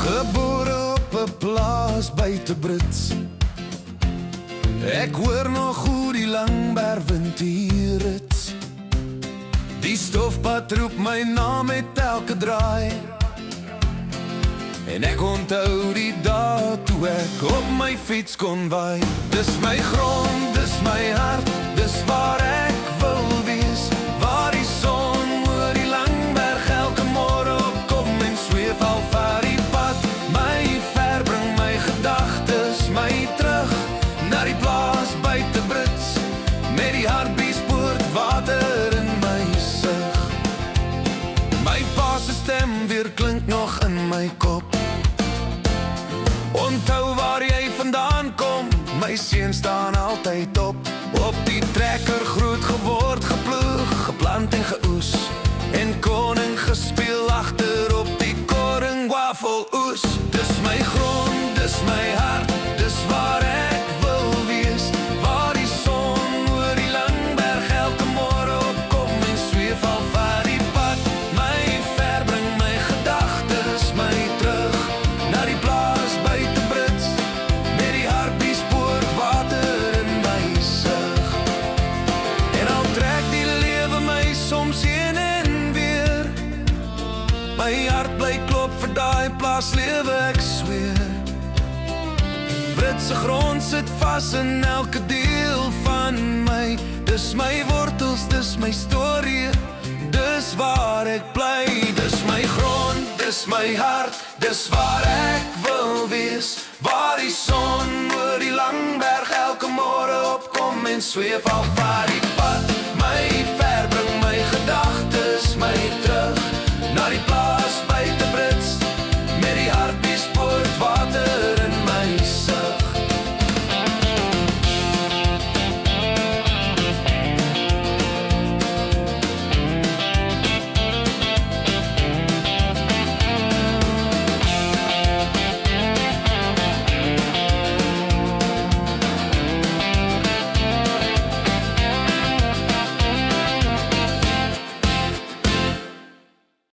Gebore op 'n plaas buite Brits. Ek hoor nog hoe die Langbergwind hier rits. Die stofpad roep my naam met elke draai. En ek onthou die dae toe ek op my fiets kon waai. Dis my grond, dis my hart, dis waar ek wil wees. Waar die son oor die Langberg elke môre opkom en sweef al ver die pad. My ver bring my gedagtes my terug na die plaas buite Brits. Met die Hartbeespoort water in my sig. My pa se stem weer klink nog in my kop. Onthou waar jy vandaan kom, my seun staan altyd op. Op die trekker groot geword, geploeg, geplant en geoes. En koning gespeel agter op die koringwa vol oes. Dis my grond, dis my hart, dis waar ek wil wees. Waar die son oor die Langberg elke môre opkom en sweef al ver die pad. My ver bring my gedagtes my terug na die plaas buite Brits. Met die Hartbeespoort water in my sig. En al trek die lewe my soms heen en weer, my hart bly klop vir daai plaaslewe, ek sweer. Britse grond sit vas in elke deel van my. Dis my wortels, dis my storie, dis waar ek bly. Dis my grond, dis my hart, dis waar ek wil wees. Waar die son oor die Langberg elke môre opkom en sweef al ver die pad.